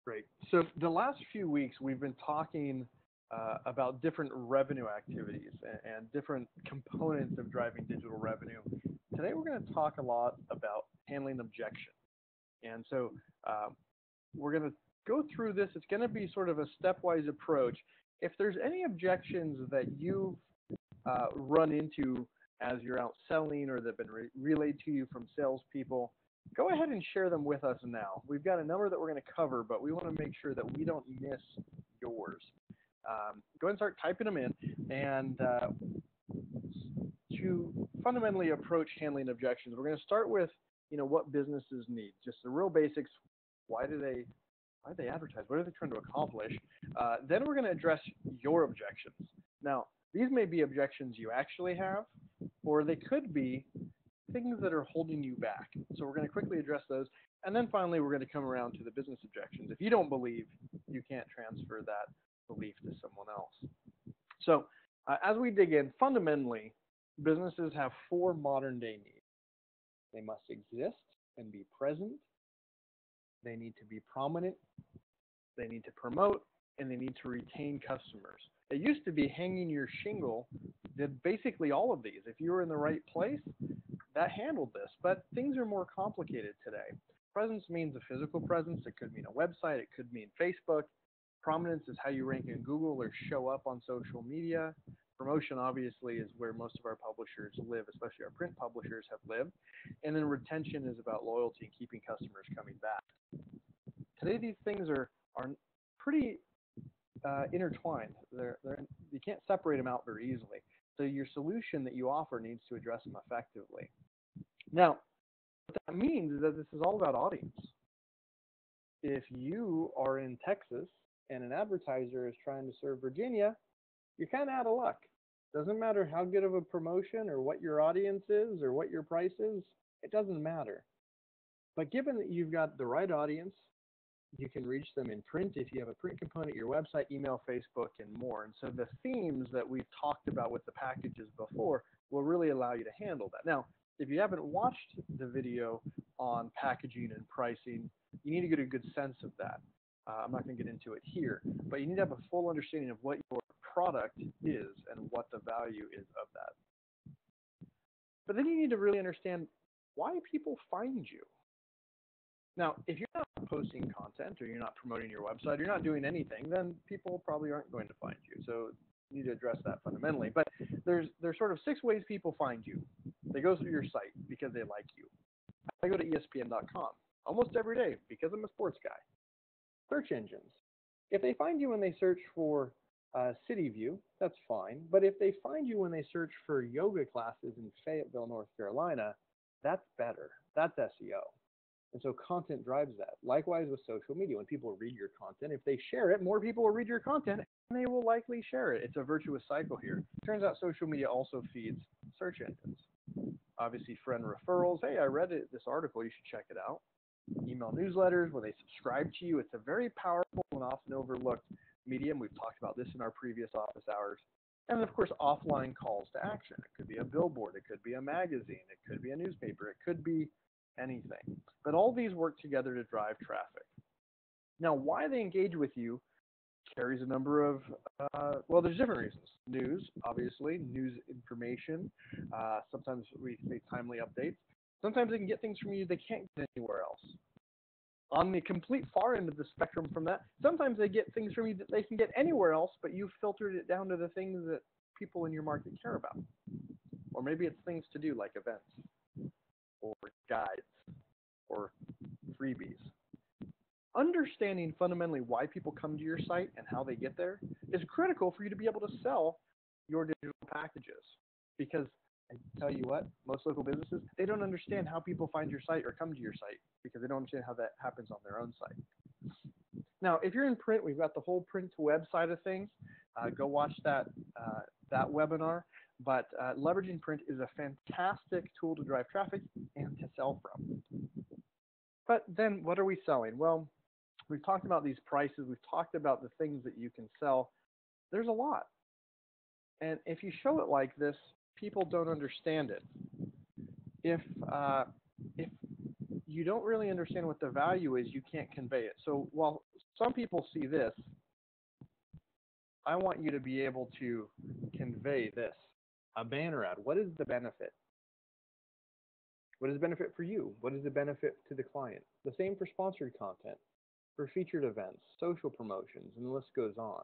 Great. So the last few weeks, we've been talking about different revenue activities and different components of driving digital revenue. Today, we're going to talk a lot about handling objections. And so we're going to go through this. It's going to be sort of a stepwise approach. If there's any objections that you've run into as you're out selling or that have been relayed to you from salespeople, go ahead and share them with us now. We've got a number that we're going to cover, but we want to make sure that we don't miss yours. Go ahead and start typing them in. And to fundamentally approach handling objections, we're going to start with, what businesses need. Just the real basics. Why do they advertise? What are they trying to accomplish? Then we're going to address your objections. Now, these may be objections you actually have, or they could be things that are holding you back. So we're going to quickly address those. And then finally, we're going to come around to the business objections. If you don't believe, you can't transfer that belief to someone else. So as we dig in, fundamentally, businesses have four modern day needs. They must exist and be present. They need to be prominent. They need to promote, and they need to retain customers. It used to be hanging your shingle did basically all of these. If you were in the right place, that handled this. But things are more complicated today. Presence means a physical presence. It could mean a website. It could mean Facebook. Prominence is how you rank in Google or show up on social media. Promotion, obviously, is where most of our publishers live, especially our print publishers have lived. And then retention is about loyalty and keeping customers coming back. Today, these things are pretty intertwined. You can't separate them out very easily. So your solution that you offer needs to address them effectively. Now, what that means is that this is all about audience. If you are in Texas and an advertiser is trying to serve Virginia, you're kind of out of luck. Doesn't matter how good of a promotion or what your audience is or what your price is, it doesn't matter. But given that you've got the right audience, you can reach them in print if you have a print component, your website, email, Facebook, and more. And so the themes that we've talked about with the packages before will really allow you to handle that. Now, if you haven't watched the video on packaging and pricing, you need to get a good sense of that. I'm not going to get into it here, but you need to have a full understanding of what your product is and what the value is of that. But then you need to really understand why people find you. Now, if you're not posting content or you're not promoting your website, or you're not doing anything, then people probably aren't going to find you. So you need to address that fundamentally. But there's sort of 6 ways people find you. They go through your site because they like you. I go to ESPN.com almost every day because I'm a sports guy. Search engines. If they find you when they search for City View, that's fine. But if they find you when they search for yoga classes in Fayetteville, North Carolina, that's better. That's SEO. And so content drives that. Likewise with social media, when people read your content, if they share it, more people will read your content and they will likely share it. It's a virtuous cycle here. Turns out social media also feeds search engines. Obviously, friend referrals. Hey, I read this article. You should check it out. Email newsletters where they subscribe to you. It's a very powerful and often overlooked medium. We've talked about this in our previous office hours. And then, of course, offline calls to action. It could be a billboard. It could be a magazine. It could be a newspaper. It could be anything. But all these work together to drive traffic. Now, why they engage with you carries a number of, there's different reasons. News, obviously, news information. Sometimes we say timely updates. Sometimes they can get things from you they can't get anywhere else. On the complete far end of the spectrum from that, sometimes they get things from you that they can get anywhere else, but you've filtered it down to the things that people in your market care about. Or maybe it's things to do like events or guides or freebies. Understanding fundamentally why people come to your site and how they get there is critical for you to be able to sell your digital packages. Because I tell you what, most local businesses, they don't understand how people find your site or come to your site because they don't understand how that happens on their own site. Now, if you're in print, we've got the whole print to web side of things. Go watch that webinar. But leveraging print is a fantastic tool to drive traffic and to sell from. But then what are we selling? Well, we've talked about these prices. We've talked about the things that you can sell. There's a lot. And if you show it like this, people don't understand it. If you don't really understand what the value is, you can't convey it. So while some people see this. I want you to be able to convey this. A banner ad. What is the benefit? What is the benefit for you? What is the benefit to the client? The same for sponsored content, for featured events, social promotions, and the list goes on.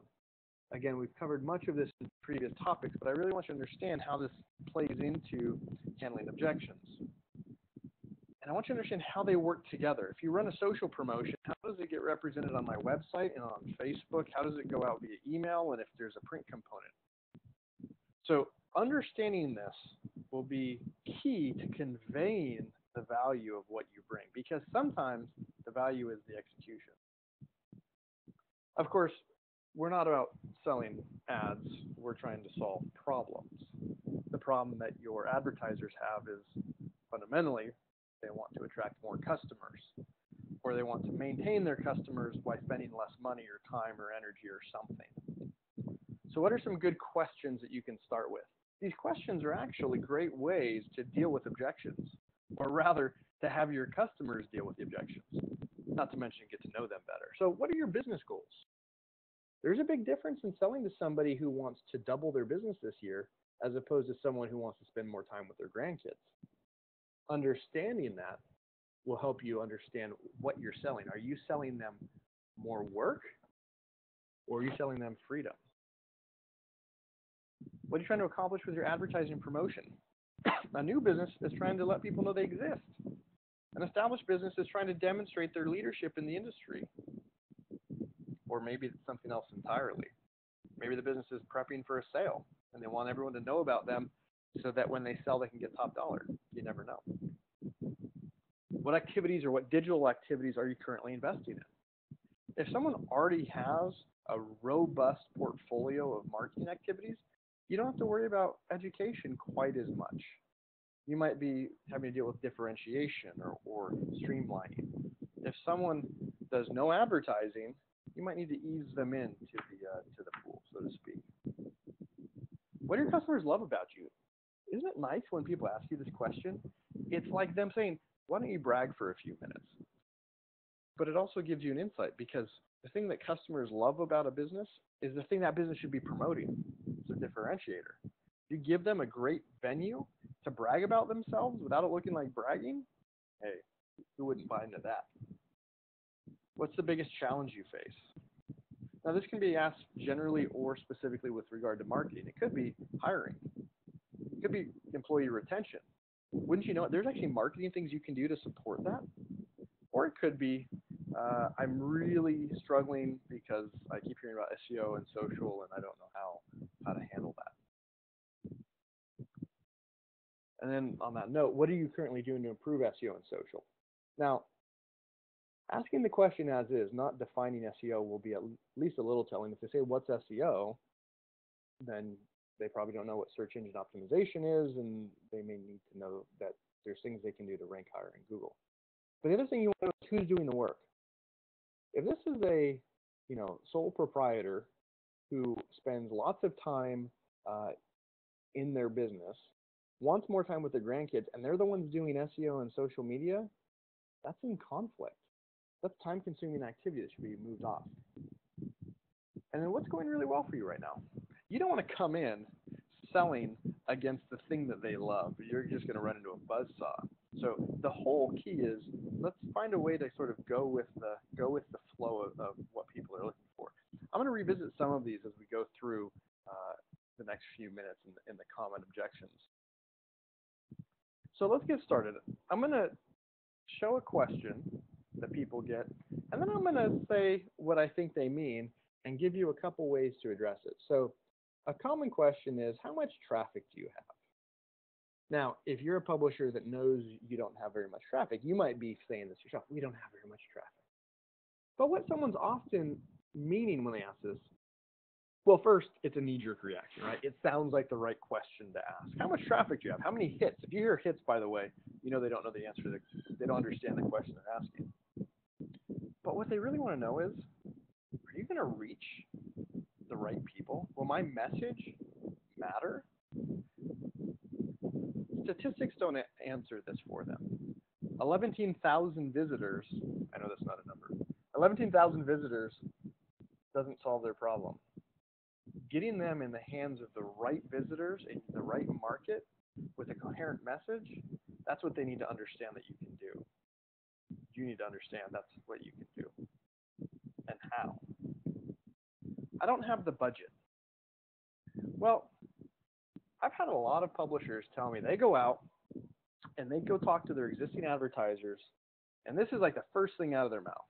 Again, we've covered much of this in previous topics, but I really want you to understand how this plays into handling objections. And I want you to understand how they work together. If you run a social promotion, how does it get represented on my website and on Facebook? How does it go out via email? And if there's a print component? So understanding this will be key to conveying the value of what you bring, because sometimes the value is the execution. Of course, we're not about selling ads. We're trying to solve problems. The problem that your advertisers have is fundamentally they want to attract more customers, or they want to maintain their customers by spending less money or time or energy or something. So what are some good questions that you can start with? These questions are actually great ways to deal with objections, or rather to have your customers deal with the objections, not to mention get to know them better. So what are your business goals? There's a big difference in selling to somebody who wants to double their business this year as opposed to someone who wants to spend more time with their grandkids. Understanding that will help you understand what you're selling. Are you selling them more work, or are you selling them freedom? What are you trying to accomplish with your advertising and promotion? A new business is trying to let people know they exist. An established business is trying to demonstrate their leadership in the industry. Or maybe it's something else entirely. Maybe the business is prepping for a sale, and they want everyone to know about them so that when they sell, they can get top dollar. You never know. What activities or what digital activities are you currently investing in? If someone already has a robust portfolio of marketing activities, you don't have to worry about education quite as much. You might be having to deal with differentiation or streamlining. If someone does no advertising, you might need to ease them into the pool, so to speak. What do your customers love about you? Isn't it nice when people ask you this question? It's like them saying, why don't you brag for a few minutes? But it also gives you an insight, because the thing that customers love about a business is the thing that business should be promoting. It's a differentiator. You give them a great venue to brag about themselves without it looking like bragging. Hey, who wouldn't buy into that? What's the biggest challenge you face? Now, this can be asked generally or specifically with regard to marketing. It could be hiring. It could be employee retention. Wouldn't you know it? There's actually marketing things you can do to support that. Or it could be, I'm really struggling because I keep hearing about SEO and social, and I don't know how to handle that. And then on that note, what are you currently doing to improve SEO and social? Now, asking the question as is, not defining SEO, will be at least a little telling. If they say, what's SEO? Then they probably don't know what search engine optimization is, and they may need to know that there's things they can do to rank higher in Google. But the other thing you want to know is who's doing the work. If this is a sole proprietor who spends lots of time in their business, wants more time with their grandkids, and they're the ones doing SEO and social media, that's in conflict. That's time-consuming activity that should be moved off. And then what's going really well for you right now? You don't want to come in selling against the thing that they love. You're just going to run into a buzzsaw. So the whole key is, let's find a way to sort of go with the flow of what people are looking for. I'm going to revisit some of these as we go through the next few minutes in the common objections. So let's get started. I'm going to show a question that people get, and then I'm going to say what I think they mean and give you a couple ways to address it. So a common question is, how much traffic do you have? Now, if you're a publisher that knows you don't have very much traffic, you might be saying this yourself, we don't have very much traffic. But what someone's often meaning when they ask this, well, first, it's a knee-jerk reaction, right? It sounds like the right question to ask. How much traffic do you have? How many hits? If you hear hits, by the way, you know they don't know the answer. They don't understand the question they're asking. But what they really want to know is, are you going to reach the right people? Will my message matter? Statistics don't answer this for them. 11,000 visitors, I know that's not a number, 17,000 visitors doesn't solve their problem. Getting them in the hands of the right visitors in the right market with a coherent message, that's what they need to understand that you can do. You need to understand that's what you can do and how. I don't have the budget. Well, I've had a lot of publishers tell me they go out and they go talk to their existing advertisers, and this is like the first thing out of their mouth.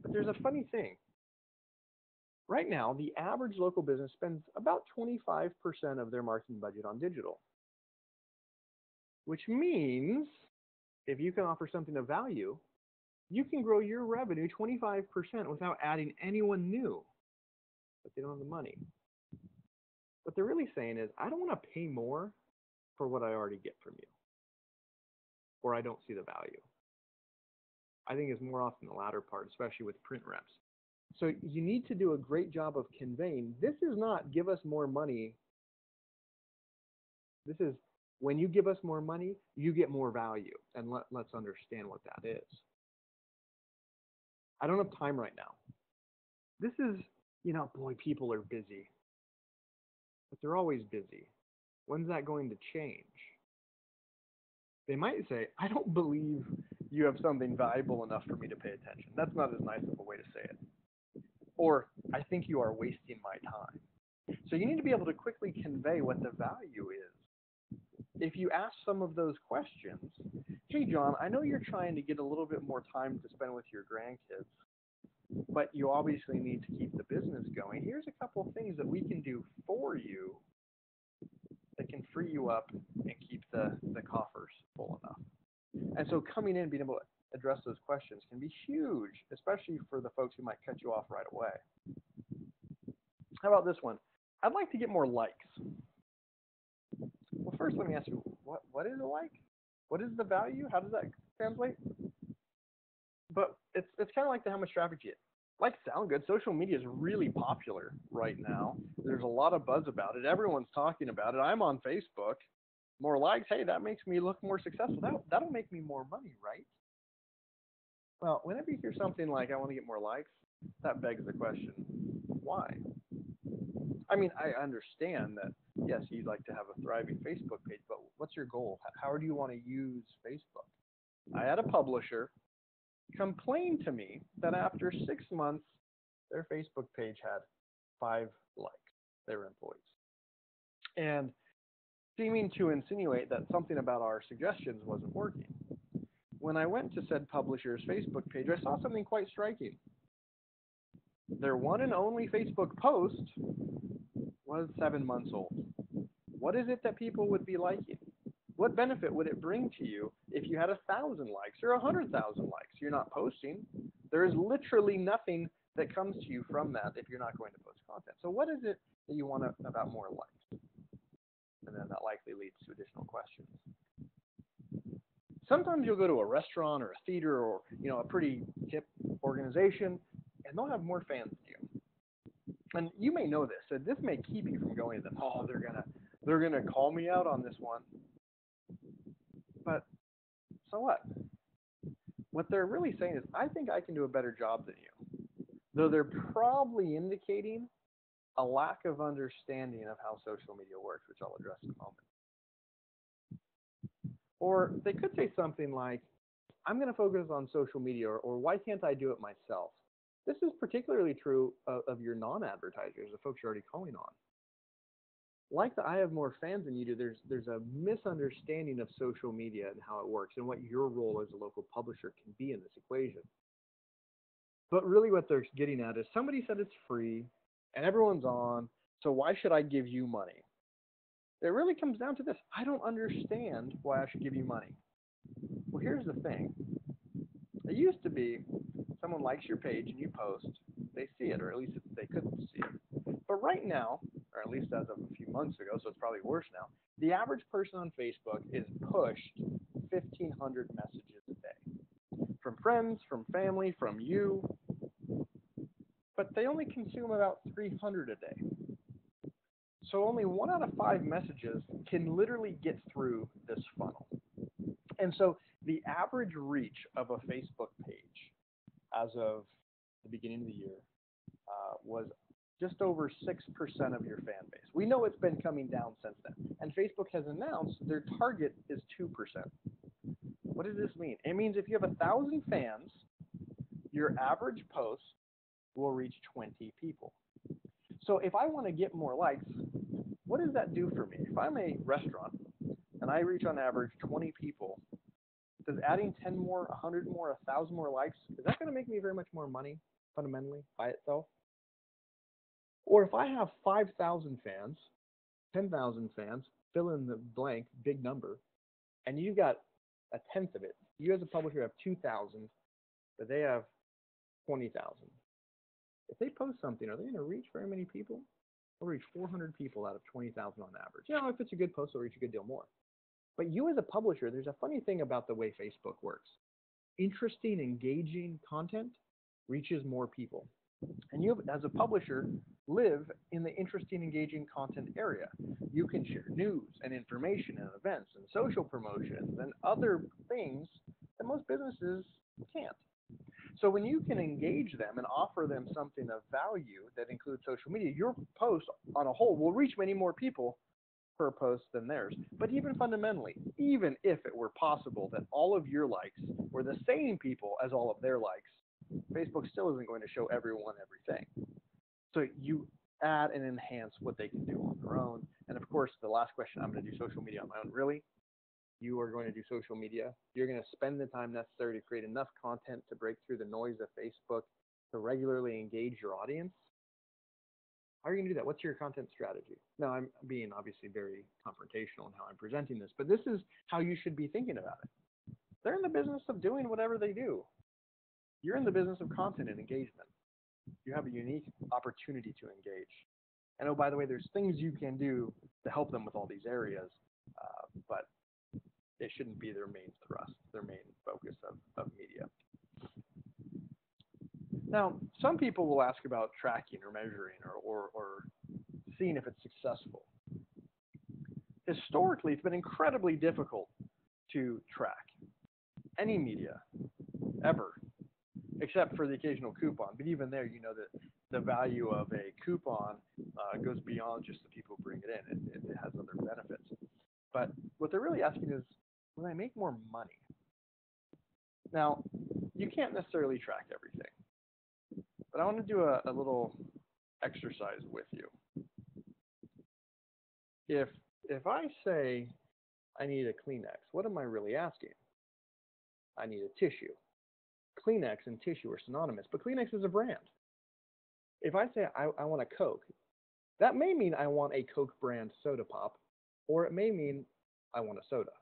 But there's a funny thing. Right now, the average local business spends about 25% of their marketing budget on digital, which means if you can offer something of value, you can grow your revenue 25% without adding anyone new, but they don't have the money. What they're really saying is, I don't want to pay more for what I already get from you, or I don't see the value. I think it's more often the latter part, especially with print reps. So you need to do a great job of conveying, this is not give us more money. This is when you give us more money, you get more value. And let's understand what that is. I don't have time right now. This is, boy, people are busy. But they're always busy. When's that going to change? They might say, I don't believe you have something valuable enough for me to pay attention. That's not as nice of a way to say it. Or, I think you are wasting my time. So you need to be able to quickly convey what the value is. If you ask some of those questions, hey, John, I know you're trying to get a little bit more time to spend with your grandkids, but you obviously need to keep the business going. Here's a couple of things that we can do for you that can free you up and keep the coffers full enough. And so coming in, being able to address those questions can be huge, especially for the folks who might cut you off right away. How about this one? I'd like to get more likes. Well, first, let me ask you, what is a like? What is the value? How does that translate? But it's kind of like how much traffic you get. Likes sound good. Social media is really popular right now. There's a lot of buzz about it. Everyone's talking about it. I'm on Facebook. More likes, hey, that makes me look more successful. That'll make me more money, right? Well, whenever you hear something like, I want to get more likes, that begs the question, why? I mean, I understand that, yes, you'd like to have a thriving Facebook page, but what's your goal? How do you want to use Facebook? I had a publisher complain to me that after 6 months, their Facebook page had 5 likes, their employees. And seeming to insinuate that something about our suggestions wasn't working. When I went to said publisher's Facebook page, I saw something quite striking. Their one and only Facebook post was 7 months old. What is it that people would be liking? What benefit would it bring to you if you had 1,000 likes or 100,000 likes? You're not posting. There is literally nothing that comes to you from that if you're not going to post content. So what is it that you want about more likes? And then that likely leads to additional questions. Sometimes you'll go to a restaurant or a theater or a pretty hip organization, and they'll have more fans than you. And you may know this, so this may keep you from going to them. Oh, they're gonna call me out on this one. But so what? What they're really saying is, I think I can do a better job than you. Though they're probably indicating a lack of understanding of how social media works, which I'll address in a moment. Or they could say something like, I'm going to focus on social media, or why can't I do it myself? This is particularly true of your non-advertisers, the folks you're already calling on. Like the I have more fans than you do, there's a misunderstanding of social media and how it works and what your role as a local publisher can be in this equation. But really what they're getting at is somebody said it's free and everyone's on, so why should I give you money? It really comes down to this. I don't understand why I should give you money. Well, here's the thing. It used to be someone likes your page and you post, they see it, or at least they could see it. But right now, or at least as of a few months ago, so it's probably worse now, the average person on Facebook is pushed 1,500 messages a day. From friends, from family, from you. But they only consume about 300 a day. So only 1 out of 5 messages can literally get through this funnel. And so the average reach of a Facebook page as of the beginning of the year was just over 6% of your fan base. We know it's been coming down since then. And Facebook has announced their target is 2%. What does this mean? It means if you have 1,000 fans, your average post will reach 20 people. So if I want to get more likes, what does that do for me? If I'm a restaurant and I reach on average 20 people, does adding 10 more, 100 more, 1,000 more likes, is that going to make me very much more money fundamentally by itself? Or if I have 5,000 fans, 10,000 fans, fill in the blank, big number, and you got a tenth of it. You as a publisher have 2,000, but they have 20,000. If they post something, are they going to reach very many people? They'll reach 400 people out of 20,000 on average. You know, if it's a good post, they'll reach a good deal more. But you as a publisher, there's a funny thing about the way Facebook works. Interesting, engaging content reaches more people. And you, as a publisher, live in the interesting, engaging content area. You can share news and information and events and social promotions and other things that most businesses can't. So when you can engage them and offer them something of value that includes social media, your post on a whole will reach many more people per post than theirs. But even fundamentally, even if it were possible that all of your likes were the same people as all of their likes, Facebook still isn't going to show everyone everything. So you add and enhance what they can do on their own. And of course, the last question, I'm going to do social media on my own. Really? You are going to do social media? You're going to spend the time necessary to create enough content to break through the noise of Facebook to regularly engage your audience? How are you going to do that? What's your content strategy? Now, I'm being obviously very confrontational in how I'm presenting this, but this is how you should be thinking about it. They're in the business of doing whatever they do. You're in the business of content and engagement. You have a unique opportunity to engage. And oh, by the way, there's things you can do to help them with all these areas, but it shouldn't be their main thrust, their main focus of media. Now, some people will ask about tracking or measuring or seeing if it's successful. Historically, it's been incredibly difficult to track any media, ever, except for the occasional coupon. But even there, you know that the value of a coupon goes beyond just the people who bring it in. It has other benefits. But what they're really asking is, will I make more money? Now, you can't necessarily track everything. But I want to do a little exercise with you. If I say I need a Kleenex, what am I really asking? I need a tissue. Kleenex and tissue are synonymous, but Kleenex is a brand. If I say I want a Coke, that may mean I want a Coke brand soda pop, or it may mean I want a soda,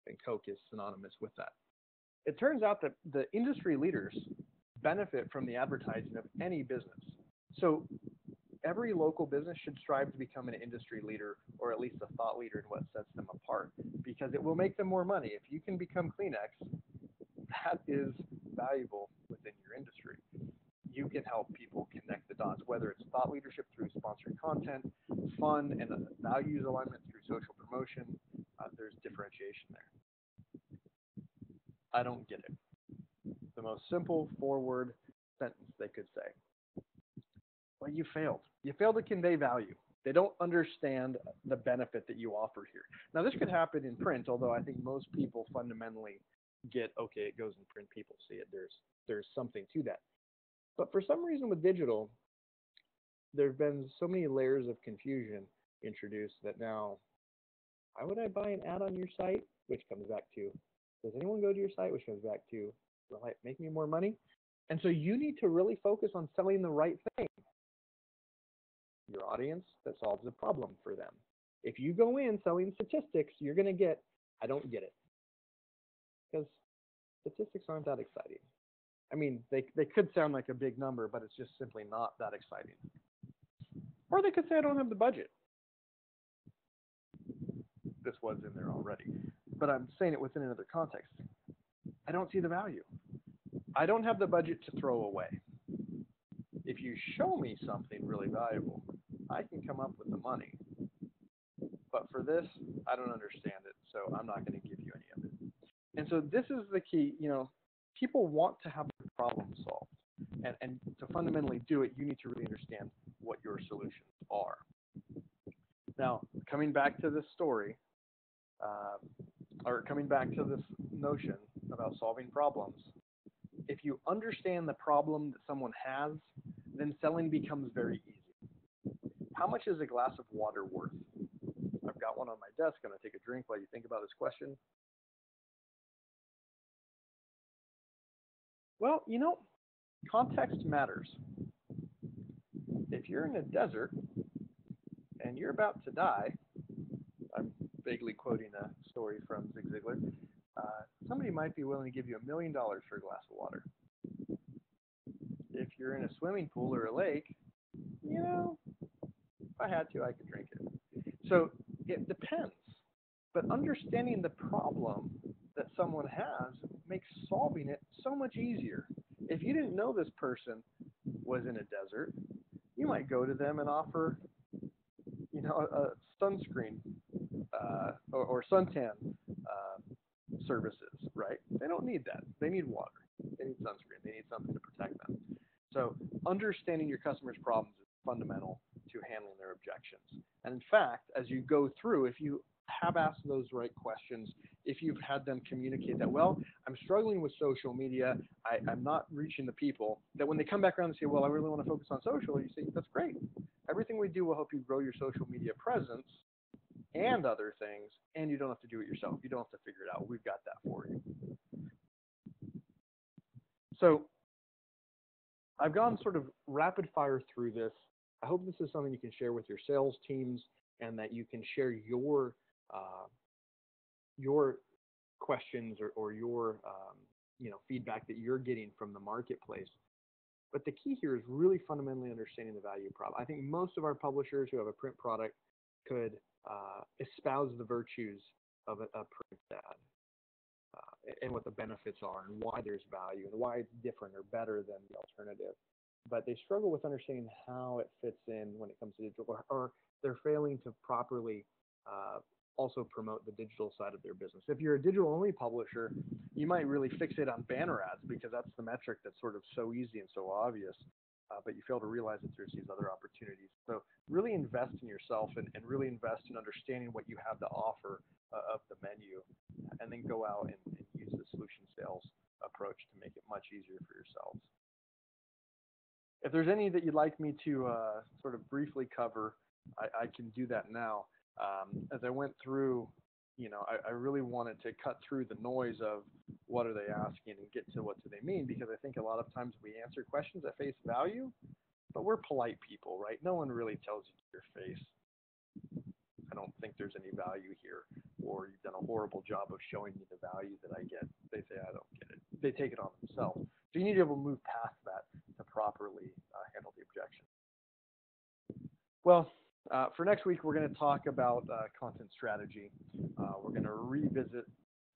and Coke is synonymous with that. It turns out that the industry leaders benefit from the advertising of any business. So every local business should strive to become an industry leader, or at least a thought leader in what sets them apart, because it will make them more money. If you can become Kleenex, that is valuable within your industry. You can help people connect the dots, whether it's thought leadership through sponsored content, fun and values alignment through social promotion. There's differentiation there. I don't get it. The most simple four-word sentence they could say. Well, you failed. You failed to convey value. They don't understand the benefit that you offer here. Now, this could happen in print, although I think most people fundamentally get, okay, it goes in print, people see it. There's something to that. But for some reason with digital, there have been so many layers of confusion introduced that now, why would I buy an ad on your site? Which comes back to, does anyone go to your site? Which comes back to, will it make me more money? And so you need to really focus on selling the right thing. Your audience that solves a problem for them. If you go in selling statistics, you're going to get, I don't get it. Because statistics aren't that exciting. I mean, they could sound like a big number, but it's just simply not that exciting. Or they could say, I don't have the budget. This was in there already. But I'm saying it within another context. I don't see the value. I don't have the budget to throw away. If you show me something really valuable, I can come up with the money. But for this, I don't understand it, so I'm not going to give you any of it. And so this is the key. You know, people want to have the problem solved. And to fundamentally do it, you need to really understand what your solutions are. Now, coming back to this story, uh, or coming back to this notion about solving problems, if you understand the problem that someone has, then selling becomes very easy. How much is a glass of water worth? I've got one on my desk. I'm going to take a drink while you think about this question. Well, context matters. If you're in a desert and you're about to die, I'm vaguely quoting a story from Zig Ziglar, somebody might be willing to give you $1 million for a glass of water. If you're in a swimming pool or a lake, if I had to, I could drink it. So it depends. But understanding the problem that someone has makes solving it so much easier. If you didn't know this person was in a desert, you might go to them and offer, a sunscreen or suntan services, right? They don't need that. They need water. They need sunscreen. They need something to protect them. So understanding your customer's problems is fundamental to handling their objections. And in fact, as you go through, if you have asked those right questions, if you've had them communicate that, well, I'm struggling with social media, I'm not reaching the people, that when they come back around and say, well, I really want to focus on social, you say, that's great. Everything we do will help you grow your social media presence and other things, and you don't have to do it yourself. You don't have to figure it out. We've got that for you. So I've gone sort of rapid fire through this. I hope this is something you can share with your sales teams and that you can share your questions or your feedback that you're getting from the marketplace. But the key here is really fundamentally understanding the value prop. I think most of our publishers who have a print product could espouse the virtues of a print ad and what the benefits are and why there's value and why it's different or better than the alternative. But they struggle with understanding how it fits in when it comes to digital, or they're failing to properly also promote the digital side of their business. If you're a digital-only publisher, you might really fixate on banner ads because that's the metric that's sort of so easy and so obvious, but you fail to realize that there's these other opportunities. So really invest in yourself and really invest in understanding what you have to offer of the menu, and then go out and use the solution sales approach to make it much easier for yourselves. If there's any that you'd like me to sort of briefly cover, I can do that now. As I went through, I really wanted to cut through the noise of what are they asking and get to what do they mean, because I think a lot of times we answer questions at face value, but we're polite people, right? No one really tells you to your face, I don't think there's any value here, or you've done a horrible job of showing me the value that I get. They say, I don't get it. They take it on themselves. So you need to be able to move past that to properly handle the objection. Well, for next week, we're going to talk about content strategy. We're going to revisit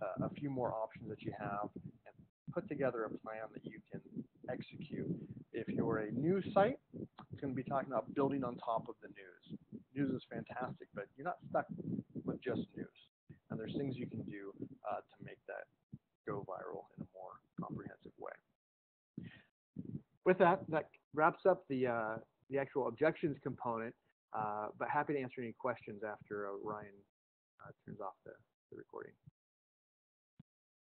a few more options that you have and put together a plan that you can execute. If you're a news site, it's going to be talking about building on top of the news. News is fantastic, but you're not stuck with just news. And there's things you can do to make that go viral in a more comprehensive way. With that, that wraps up the actual objections component. But happy to answer any questions after Ryan turns off the recording.